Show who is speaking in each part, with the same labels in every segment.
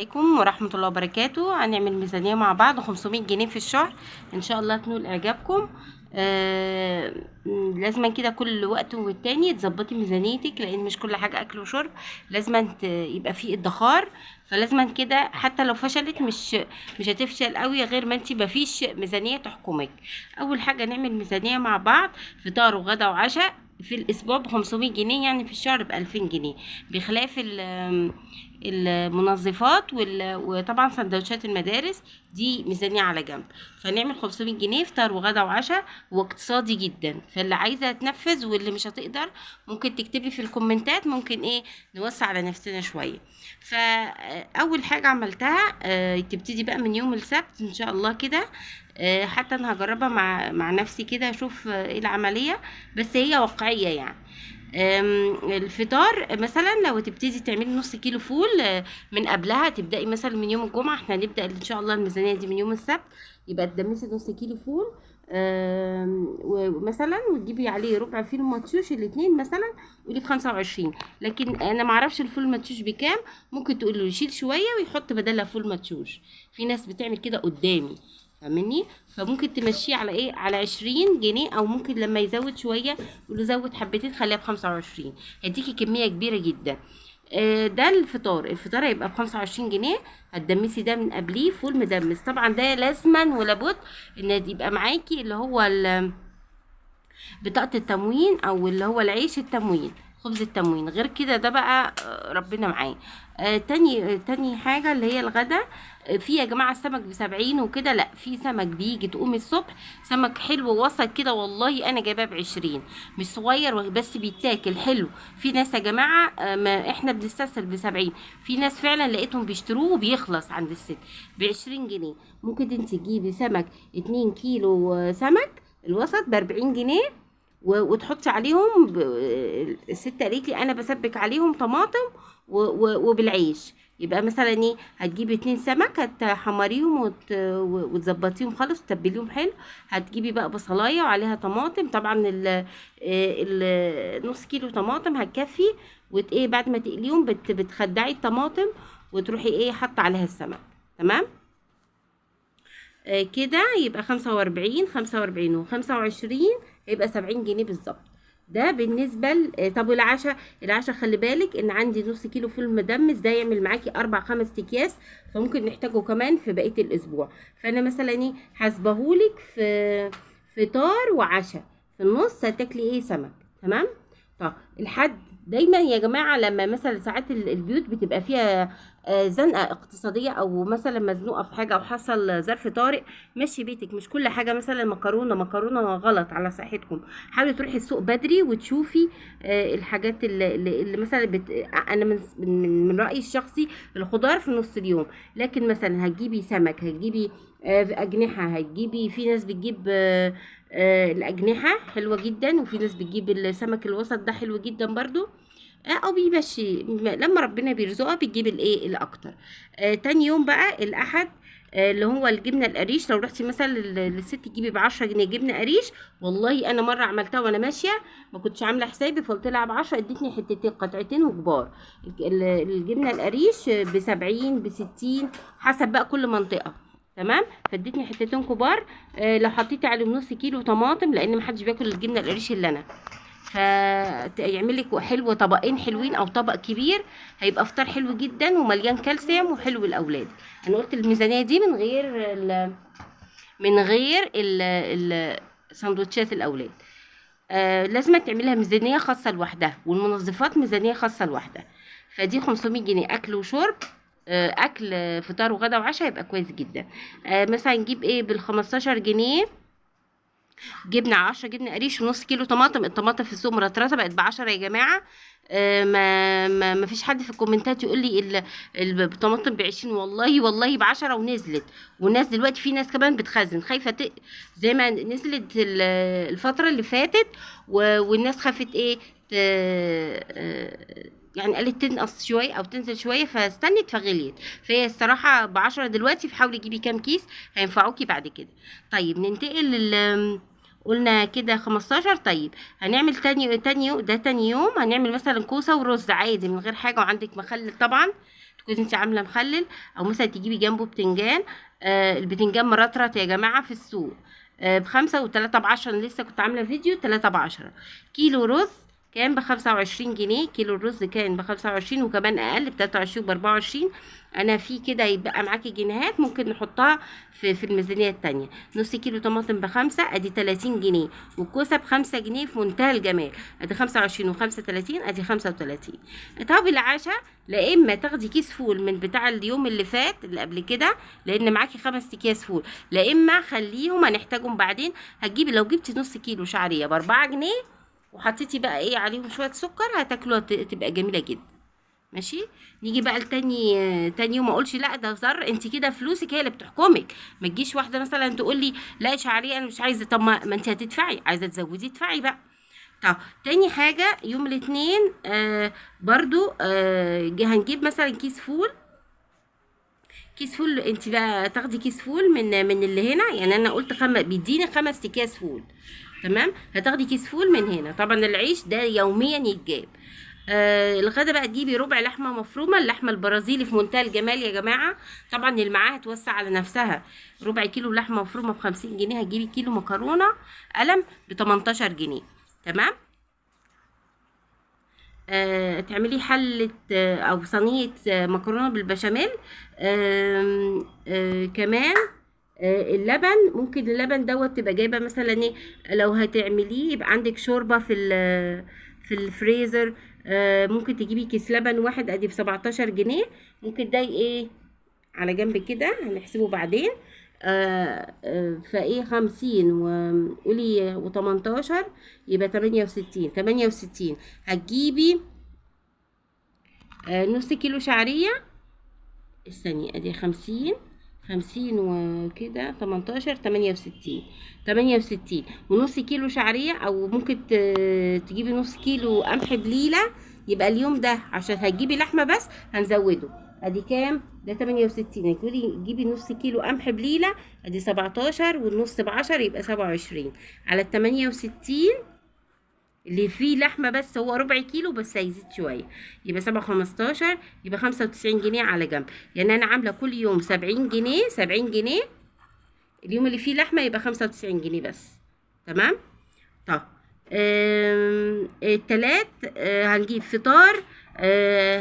Speaker 1: عليكم ورحمة الله وبركاته. هنعمل ميزانية مع بعض 500 جنيه في الشهر ان شاء الله تنول اعجابكم. لازم كده كل وقت والتاني تظبطي ميزانيتك، لان مش كل حاجة اكل وشرب، لازم يبقى فيه ادخار. فلازم كده حتى لو فشلت مش هتفشل قوي غير ما انت مفيش ميزانية تحكمك. اول حاجة نعمل ميزانية مع بعض، فطار وغدا وعشاء في الاسبوع ب500 جنيه، يعني في الشهر ب2000 جنيه، بخلاف المنظفات وطبعا سندوتشات المدارس دي ميزانية على جنب. فنعمل 500 جنيه فطار وغدا وعشاء، واقتصادي جدا. فاللي عايزة تنفذ واللي مش هتقدر ممكن تكتبي في الكومنتات، ممكن نوسع على نفسنا شوية. فأول حاجة عملتها تبتدي بقى من يوم السبت ان شاء الله كده. حتى انا هجربها مع نفسي كده، اشوف ايه العملية، بس هي واقعية يعني. الفطار مثلا لو تبتدي تعملي نص كيلو فول من قبلها، تبدأي مثلا من يوم الجمعة، احنا هنبدأ ان شاء الله الميزانية دي من يوم السبت، يبقى تدمسي نص كيلو فول ومثلا وتجيبي عليه ربع فيلو ماتشوش الاتنين مثلا، قولي ب25. لكن انا معرفش الفول الماتشوش بكام، ممكن تقول له يشيل شويه ويحط بدلها فول ماتشوش، في ناس بتعمل كده قدامي، فاهمني؟ فممكن تمشيه على على 20 جنيه، او ممكن لما يزود شويه يقول له زود حبتين خليها ب25، هيديكي كميه كبيره جدا. ده الفطار هيبقى ب25 جنيه. هتدمسي ده من قبليه فول مدمس، طبعا ده لازما ولابد ان يبقى معاكي اللي هو بطاقة التموين، او اللي هو العيش التموين، خبز التموين. غير كده ده بقى ربنا معاه. تاني حاجة اللي هي الغدا. في يا جماعة السمك ب70 وكده، لا، في سمك بيجي تقومي الصبح، سمك حلو وسط كده، والله انا جايباه ب20، مش صغير بس بيتاكل حلو. في ناس يا جماعة ما احنا بنستسهل ب70، في ناس فعلا لقيتهم بيشتروه وبيخلص عند الست ب20 جنيه. ممكن انت تجيبي سمك 2 كيلو سمك الوسط ب40 جنيه، وتحطي عليهم الست قالت لي انا بسبك عليهم طماطم وبالعيش. يبقى مثلا هتجيبي 2 سمك، هتحمريهم وتظبطيهم خالص وتتبليهم حلو. هتجيبي بقى بصلايه وعليها طماطم، طبعا نص كيلو طماطم هتكفي. بعد ما تقليهم بتخدعي الطماطم، وتروحي حاطه عليها السمك. تمام كده يبقى 45 و25 هيبقى 70 جنيه بالظبط. ده بالنسبة طب العشاء خلي بالك ان عندي نص كيلو فول مدمس، ده يعمل معاكي 4-5 اكياس، فممكن نحتاجه كمان في بقية الاسبوع. فانا مثلا حاسبهولك في فطار وعشاء، في النص هتاكلي سمك. تمام. طب الحد دايما يا جماعة، لما مثلا ساعات البيوت بتبقى فيها زنقة اقتصادية، او مثلا مزنوقة في حاجة، او حصل ظرف طارئ، مشي بيتك، مش كل حاجة مثلا مكرونة غلط على صحتكم. حاولي تروحي السوق بدري وتشوفي الحاجات اللي مثلا انا من رأيي الشخصي الخضار في نص اليوم. لكن مثلا هتجيبي سمك، هتجيبي أجنحة، هتجيبي، في ناس بتجيب الأجنحة حلوة جدا، وفي ناس بتجيب السمك الوسط ده حلو جدا برضو. او بيمشي لما ربنا بيرزقها بتجيب الاكتر. تاني يوم بقى الاحد، اللي هو الجبنه القريش. لو رحتي مثلا للست تجيبي ب10 جنيه جبنه قريش، والله انا مره عملتها وانا ماشيه ما كنتش عامله حسابي، فقلت لها ب10، ادتني حتتين قطعتين وكبار. الجبنه القريش ب70 ب60 حسب بقى كل منطقه. تمام. فادتني حتتين كبار. لو حطيتي عليهم نص كيلو طماطم، لان محدش بياكل الجبنه القريش الا انا، فيعمل لك حلو طبقين حلوين او طبق كبير، هيبقى فطار حلو جدا ومليان كالسيوم وحلو الاولاد. انا قلت الميزانيه دي من غير سندوتشات الاولاد. لازم تعملها ميزانيه خاصه لوحدها، والمنظفات ميزانيه خاصه لوحدها. فدي 500 جنيه اكل وشرب، اكل فطار وغدا وعشاء، يبقى كويس جدا. مثلا نجيب بال15 جنيه جبنه 10 جبنه قريش ونص كيلو طماطم. الطماطم في السوق مرطرطه بقت ب10 يا جماعه. ما فيش حد في الكومنتات يقول لي الطماطم ب20، والله ب10 ونزلت. والناس دلوقتي في ناس كمان بتخزن، خايفه زي ما نزلت الفتره اللي فاتت، والناس خافت يعني قالت تنقص شويه او تنزل شويه، فاستنت فغليت. فهي الصراحه ب10 دلوقتي، فحاولي تجيبي كام كيس هينفعوكي بعد كده. طيب ننتقل قلنا كده 15. طيب هنعمل تاني يوم هنعمل مثلا كوسه ورز عادي من غير حاجه، وعندك مخلل طبعا تكوني انت عامله مخلل، او مثلا تجيبي جنبه بتنجان. البتنجان مرطرط يا جماعه في السوق ب5 و3 ب10. انا لسه كنت عامله فيديو 3 ب10. كيلو رز كان ب25 جنيه، كيلو الرز كان ب25 وكمان اقل ب23 وب24. انا في كده يبقى معاكي جنيهات ممكن نحطها في الميزانيه التانية. نص كيلو طماطم ب5 ادي 30 جنيه، والكوسه ب5 جنيه في منتهى الجمال، ادي 25 و35 ادي 35. طب العشاء، لا اما تاخدي كيس فول من بتاع اليوم اللي فات اللي قبل كده لان معاكي 5 اكياس فول، لا اما خليهم هنحتاجهم بعدين. هتجيبي لو جبتي نص كيلو شعريه ب4 جنيه وحطيتي بقى ايه عليهم شويه سكر هتاكلوها تبقى جميله جدا. ماشي. نيجي بقى تاني يوم، ما اقولش لا ده زر، انت كده فلوسك هي اللي بتحكمك. ما تجيش واحده مثلا تقول لي لا شعريه انا مش عايزه، طب ما انت هتدفعي، عايزه تزودي ادفعي بقى. طب تاني حاجه يوم الاثنين برضو هنجيب مثلا كيس فول. كيس فول انت بقى تاخدي كيس فول من اللي هنا، يعني انا قلت بيديني 5 اكياس فول، تمام. هتاخدي كيس فول من هنا. طبعا العيش ده يوميا يتجاب. الغدا بقى تجيبي ربع لحمه مفرومه، اللحمه البرازيلي في منتهى الجمال يا جماعه. طبعا اللي معاها هتوسع على نفسها. ربع كيلو لحمه مفرومه ب50 جنيه. هتجيبي كيلو مكرونه قلم ب18 جنيه، تمام. تعملي حلة او صينية مكرونة بالبشاميل. كمان اللبن، ممكن اللبن دوت تبقى جايبة مثلا ايه، لو هتعمليه يبقى عندك شوربة في الفريزر. ممكن تجيبي كيس لبن واحد ادي ب17 جنيه. ممكن ده ايه على جنب كده هنحسبه بعدين. فايه 50 وقولي و18 يبقى 68. هتجيبي نص كيلو شعرية. استني ادي 50 وكده 18 68 ونص كيلو شعرية، او ممكن تجيبي نص كيلو قمح بليلة. يبقى اليوم ده عشان هتجيبي لحمة بس هنزوده. ادي كام ده 68. تجيبي نص كيلو قمح بليلة ادي 17 والنص ب10 يبقى 27 على 68 اللي فيه لحمه بس هو ربع كيلو بس هيزيد شويه يبقى 7 15 يبقى 95 جنيه على جنب. يعني انا عامله كل يوم 70 جنيه 70 جنيه. اليوم اللي فيه لحمه يبقى 95 جنيه بس، تمام. طب التلات هنجيب فطار.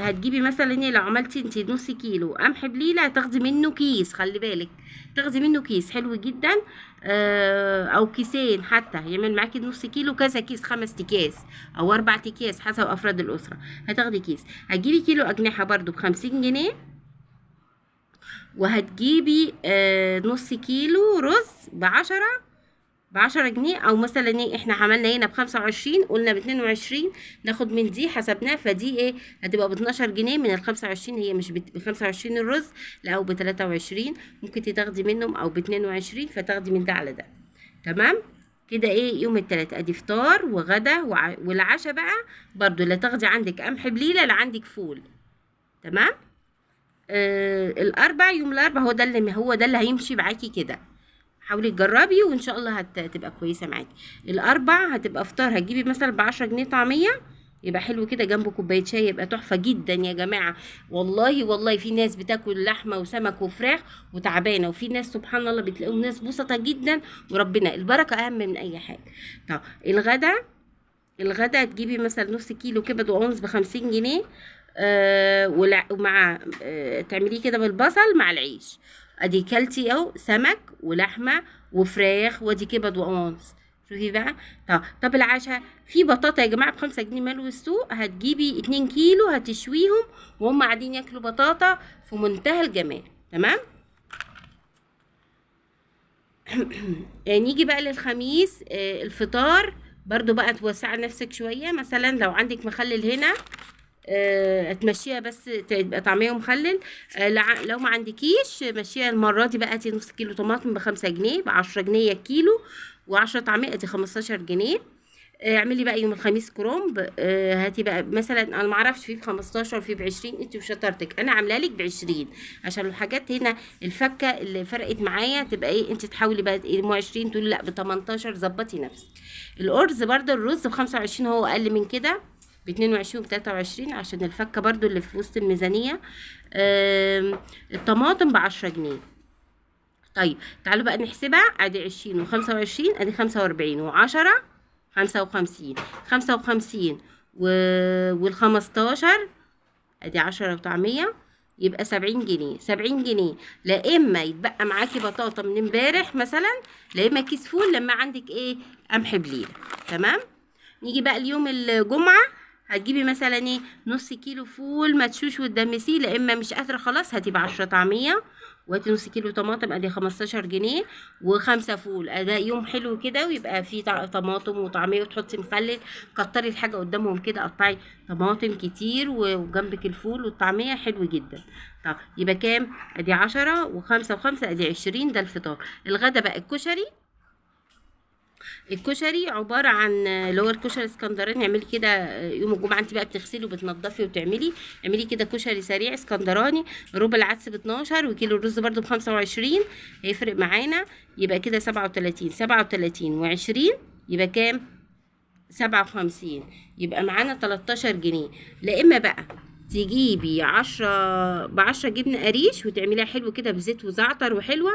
Speaker 1: هتجيبي مثلا ايه لو عملتي انت نص كيلو قمح بليله هتاخدي منه كيس، خلي بالك تاخدي منه كيس حلو جدا. او كيسين حتى يعمل معاكي نص كيلو كذا كيس، 5 اكياس او 4 اكياس حسب افراد الاسره. هتاخدي كيس. هتجيبي كيلو اجنحه برضو ب50 جنيه. وهتجيبي نص كيلو رز ب10 جنيه. او مثلا ايه احنا عملنا هنا ب25 قلنا ب22 ناخد من دي حسبناه، فدي ايه هتبقى ب12 جنيه من ال25. هي مش ب25 الرز لا، او ب23 ممكن تاخدي منهم، او ب22 فتاخدي من ده على ده، تمام كده. ايه يوم التلات ادي فطار وغدا والعشاء بقى برضو لا تاخدي عندك قمح بليله لا عندك فول، تمام. الاربع يوم الاربع هو ده اللي هيمشي معاكي كده. حاولي تجربي وان شاء الله هتبقى كويسه معاكي. الاربع هتبقى فطار هتجيبي مثلا ب10 جنيه طعميه يبقى حلو كده، جنبه كوبايه شاي يبقى تحفه جدا يا جماعه. والله في ناس بتاكل لحمه وسمك وفراخ وتعبانه، وفي ناس سبحان الله بتلاقيهم ناس بسطه جدا، وربنا البركه اهم من اي حاجه. طب الغدا هتجيبي مثلا نص كيلو كبد وقوانص ب50 جنيه. ومع تعمليه كده بالبصل مع العيش. ادي كلتي اهو سمك ولحمه وفراخ وادي كبد وقوانص. شوفي بقى. طب العشاء في بطاطا يا جماعه ب5 جنيه ملو السوق. هتجيبي 2 كيلو هتشويهم وهم قاعدين ياكلوا بطاطا في منتهى الجمال، تمام. نيجي بقى للخميس. الفطار برضو بقى توسعي نفسك شويه، مثلا لو عندك مخلل هنا تمشيها بس تبقى طعميه مخلل. لو ما عندكيش مشيها المره دي بقى. نص كيلو طماطم ب5 جنيه ب10 جنيه الكيلو، و10 طعميه دي 15 جنيه. اعملي بقى يوم الخميس كرومب. هاتي بقى مثلا انا ما اعرفش في ب15 في ب20 انت وشطارتك، انا عامله لك ب20 عشان الحاجات هنا الفكه اللي فرقت معايا تبقى ايه. انت تحاولي بقى ايه 20 تقولي لا ب18 ظبطي نفسك. الارز برده الرز ب25 هو اقل من كده. ب22 و23 عشان الفكه برضو اللي في وسط الميزانيه. الطماطم ب10 جنيه. طيب تعالوا بقى نحسبها، ادي 20 و25 ادي 45 و10 55. 55 وال15 ادي 10 وطعميه يبقى 70 جنيه. 70 جنيه، لا اما يتبقى معاكي بطاطا من امبارح مثلا، لا اما كيس فول لما عندك ايه قمح بليله. تمام. نيجي بقى اليوم الجمعه، هتجيبي مثلا ايه نص كيلو فول مدشوش وتدمسيه، لا اما مش قادره خلاص هتبقى 10 طعميه، وهاتي نص كيلو طماطم ادي 15 جنيه و5 فول. اداء يوم حلو كده، ويبقى فيه طماطم وطعميه، وتحطي مخلل. كتري الحاجه قدامهم كده، قطعي طماطم كتير وجنبك الفول والطعميه، حلو جدا. طب يبقى كام؟ ادي 10 و5 و5 ادي 20. ده الفطار. الغدا بقى الكشري. الكشري عباره عن اللي هو الكشري اسكندراني. اعملي كده يوم الجمعه، انت بقى بتغسلي وبتنضفي وبتعملي، اعملي كده كشري سريع اسكندراني. ربع العدس ب12، وكيلو الرز برده ب25، هيفرق معانا. يبقى كده 37. 37 و20 يبقى كام؟ 57. يبقى معانا 13 جنيه. لا اما بقى تجيبي 10 جبنه قريش وتعمليها حلو كده بزيت وزعتر وحلوه.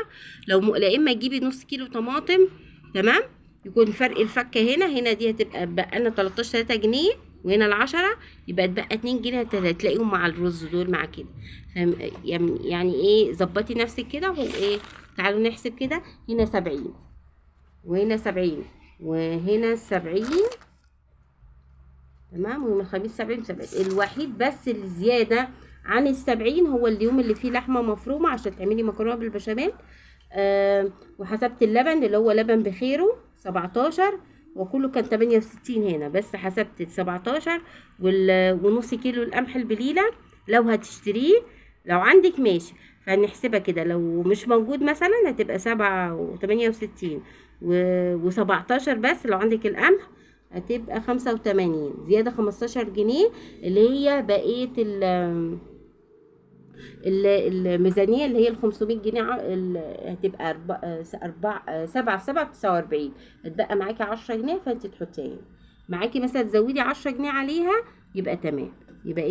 Speaker 1: لا اما تجيبي نص كيلو طماطم. تمام. يكون فرق الفكه هنا دي هتبقى بقى لنا 13 3 جنيه، وهنا ال10 يبقى اتبقى 2 جنيه هتلاقيهم مع الرز دول مع كده. يعني ايه، ظبطي نفسك كده وايه. تعالوا نحسب كده. هنا 70 وهنا 70 وهنا 70. تمام. ويوم الخميس 70 70. الوحيد بس اللي زياده عن ال70 هو اليوم اللي فيه لحمه مفرومه عشان تعملي مكرونه بالبشاميل. وحسبت اللبن اللي هو لبن بخيره 17، وكله كان 68 هنا، بس حسبت 17 ونص كيلو القمح البليله لو هتشتريه. لو عندك ماشي، فهنحسبها كده. لو مش موجود مثلا هتبقى 7 و68 و17 بس. لو عندك القمح هتبقى 85 زيادة 15 جنيه، اللي هي بقية الميزانية اللي هي 500 جنيه. هتبقى 7 في 7 49. هتبقى معاكي 10 جنيه، فانت تحطيها معاكي مثلا تزودي 10 جنيه عليها، يبقى تمام. يبقى ايه؟